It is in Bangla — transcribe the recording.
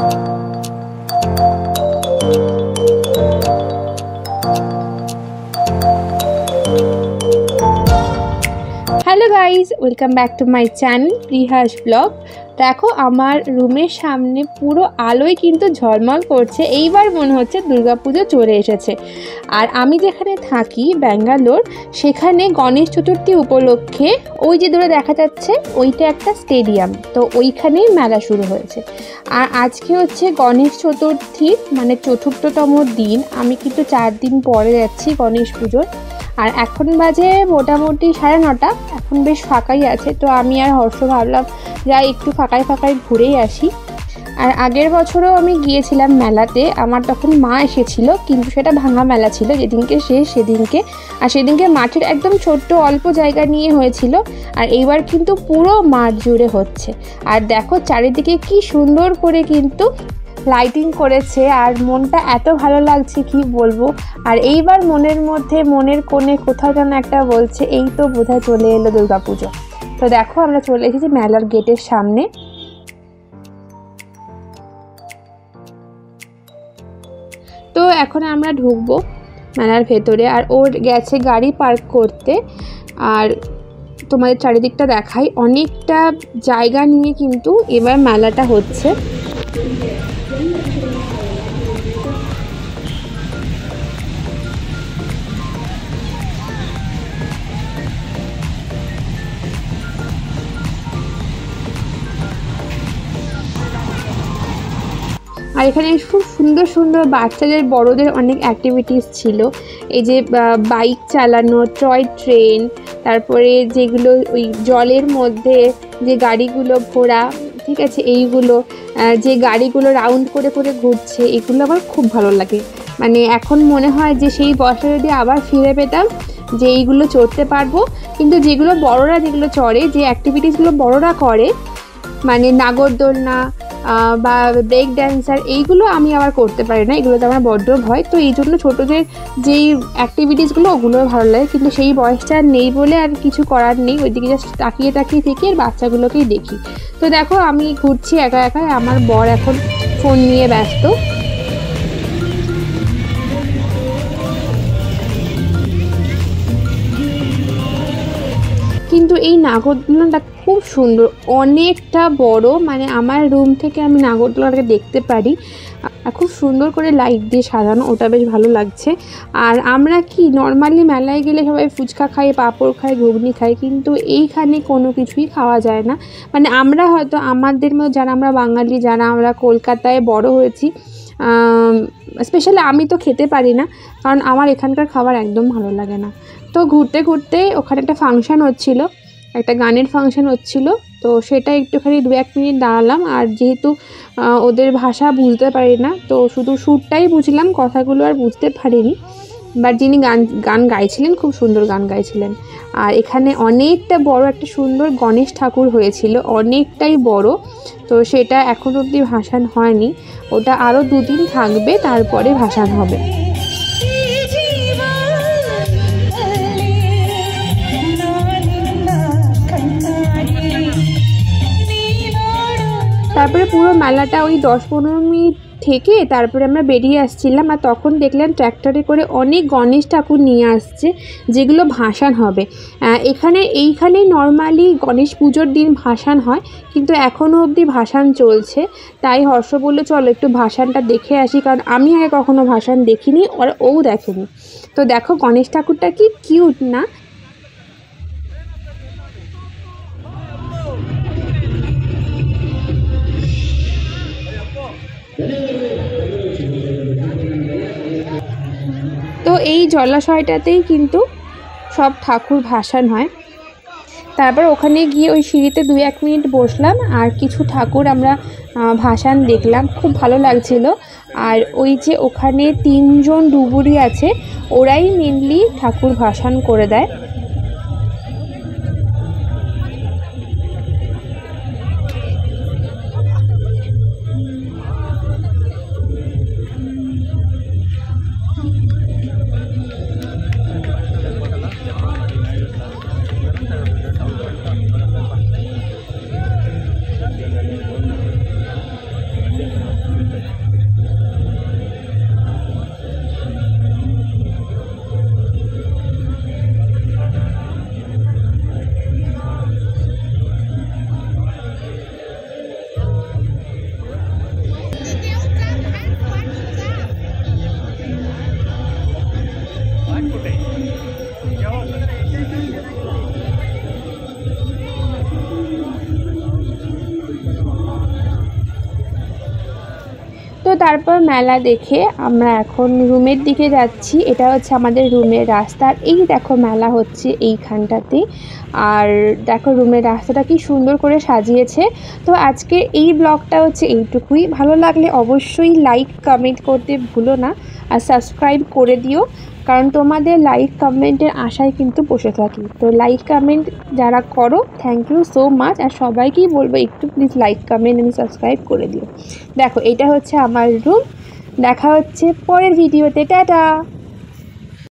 Hello guys, welcome back to my channel প্রিহাস ব্লগ। দেখো আমার রুমের সামনে পুরো আলোয় কিন্তু ঝলমল করছে। এইবার মনে হচ্ছে দুর্গাপুজো চলে এসেছে। আর আমি যেখানে থাকি ব্যাঙ্গালোর, সেখানে গণেশ চতুর্থী উপলক্ষে ওই যে দূরে দেখা যাচ্ছে ওইটা একটা স্টেডিয়াম, তো ওইখানেই মেলা শুরু হয়েছে। আর আজকে হচ্ছে গণেশ চতুর্থী, মানে চতুর্থতম দিন। আমি কিন্তু 4 দিন পরে যাচ্ছি গণেশ পুজোর। আর এখন বাজে মোটামুটি 9:30, এখন বেশ ফাঁকাই আছে। তো আমি আর হর্ষ ভাবলাম যাই একটু ফাঁকায় ঘুরেই আসি। আর আগের বছরও আমি গিয়েছিলাম মেলাতে, আমার তখন মা এসেছিল, কিন্তু সেটা ভাঙা মেলা ছিল যেদিনকে সেদিনকে মাঠের একদম ছোট্ট অল্প জায়গা নিয়ে হয়েছিল। আর এইবার কিন্তু পুরো মাঠ জুড়ে হচ্ছে। আর দেখো চারিদিকে কি সুন্দর করে কিন্তু লাইটিং করেছে, আর মনটা এত ভালো লাগছে কি বলবো। আর এইবার মনের কোণে কোথাও যেন একটা বলছে এই তো বোধহয় চলে এলো দুর্গাপুজো। তো দেখো আমরা চলে এসেছি মেলার গেটের সামনে। তো এখন আমরা ঢুকবো মেলার ভেতরে। আর ওর গেছে গাড়ি পার্ক করতে। আর তোমাদের চারিদিকটা দেখাই, অনেকটা জায়গা নিয়ে কিন্তু এবার মেলাটা হচ্ছে। আর এখানে খুব সুন্দর সুন্দর বাচ্চাদের বড়দের অনেক অ্যাক্টিভিটিস ছিল। এই যে বাইক চালানো, টয় ট্রেন, তারপরে যেগুলো ওই জলের মধ্যে যে গাড়িগুলো ঘোরা, ঠিক আছে, এইগুলো যে গাড়িগুলো রাউন্ড করে করে ঘুরছে, এগুলো আমার খুব ভালো লাগে। মানে এখন মনে হয় যে সেই বয়সটা যদি আবার ফিরে পেতাম, যে এইগুলো চড়তে পারবো। কিন্তু যেগুলো বড়রা যেগুলো চড়ে, যে অ্যাক্টিভিটিসগুলো বড়রা করে, মানে নাগরদোলনা বা ব্রেক ড্যান্সার, এইগুলো আমি আবার করতে পারি না, এগুলোতে আমার বড্ড ভয়। তো এই জন্য ছোটোদের যেই অ্যাক্টিভিটিসগুলো ওগুলো ভালো লাগে, কিন্তু সেই বয়সটা নেই বলে আর কিছু করার নেই। ওইদিকে জাস্ট তাকিয়ে থেকে আর বাচ্চাগুলোকেই দেখি। তো দেখো আমি ঘুরছি একা, আমার বর এখন ফোন নিয়ে ব্যস্ত। কিন্তু এই নাগরদোলনাটা খুব সুন্দর, অনেকটা বড়, মানে আমার রুম থেকে আমি নাগরদোলনাটাকে দেখতে পারি। খুব সুন্দর করে লাইট দিয়ে সাজানো, ওটা বেশ ভালো লাগছে। আর আমরা কি নর্মালি মেলায় গেলে সবাই ফুচকা খাই, পাঁপড় খাই, ঘুগনি খাই, কিন্তু এইখানে কোনো কিছুই খাওয়া যায় না। মানে আমরা হয়তো আমাদের মধ্যে যারা আমরা বাঙালি, যারা আমরা কলকাতায় বড় হয়েছি, স্পেশালি আমি তো খেতে পারি না, কারণ আমার এখানকার খাবার একদম ভালো লাগে না। তো ঘুরতে ওখানে একটা ফাংশান হচ্ছিলো, একটা গানের ফাংশান হচ্ছিলো। তো সেটা একটুখানি 2-1 মিনিট দাঁড়ালাম। আর যেহেতু ওদের ভাষা বুঝতে পারি না, তো শুধু সুরটাই বুঝলাম, কথাগুলো আর বুঝতে পারিনি। বাট যিনি গান গাইছিলেন খুব সুন্দর গান গাইছিলেন। আর এখানে অনেকটা বড় একটা সুন্দর গণেশ ঠাকুর হয়েছিল, অনেকটাই বড়। তো সেটা এখন অবধি ভাসান হয়নি, ওটা আরও 2 দিন থাকবে, তারপরে ভাসান হবে। তারপরে পুরো মেলাটা ওই 10-15 মিনিট থেকে তারপরে আমরা বেরিয়ে আসছিলাম। আর তখন দেখলাম ট্র্যাক্টরে করে অনেক গণেশ ঠাকুর নিয়ে আসছে, যেগুলো ভাসান হবে। এইখানেই নর্মালি গণেশ পুজোর দিন ভাসান হয়, কিন্তু এখনও অবধি ভাসান চলছে। তাই হর্ষ বললো চলো একটু ভাসানটা দেখে আসি, কারণ আমি আগে কখনো ভাসান দেখিনি, আর ও দেখেনি। তো দেখো গণেশ ঠাকুরটা কি কিউট না। তো এই জলাশয়টাতেই কিন্তু সব ঠাকুর ভাসান হয়। তারপর ওখানে গিয়ে ওই সিঁড়িতে 2-1 মিনিট বসলাম, আর কিছু ঠাকুর আমরা ভাসান দেখলাম, খুব ভালো লাগছিল। আর ওই যে ওখানে 3 জন ডুবুরি আছে, ওরাই মেনলি ঠাকুর ভাসান করে দেয়। তারপর মেলা দেখে আমরা এখন রুমের দিকে যাচ্ছি। এটা হচ্ছে আমাদের রুমের রাস্তা। এই দেখো মেলা হচ্ছে এইখানটাতে। আর দেখো রুমের রাস্তাটা কি সুন্দর করে সাজিয়েছে। তো আজকে এই ব্লগটা হচ্ছে এইটুকুই। ভালো লাগলে অবশ্যই লাইক কমেন্ট করতে ভুলো না, আর সাবস্ক্রাইব করে দিও, কারণ তোমাদের লাইক কমেন্টের আশায় কিন্তু বসে থাকি। তো লাইক কমেন্ট যারা করো থ্যাংক ইউ সো মাচ। আর সবাইকেই বলবো একটু প্লিজ লাইক কমেন্ট এবং সাবস্ক্রাইব করে দিও। দেখো এটা হচ্ছে আমার রুম। দেখা হচ্ছে পরের ভিডিওতে। টাটা।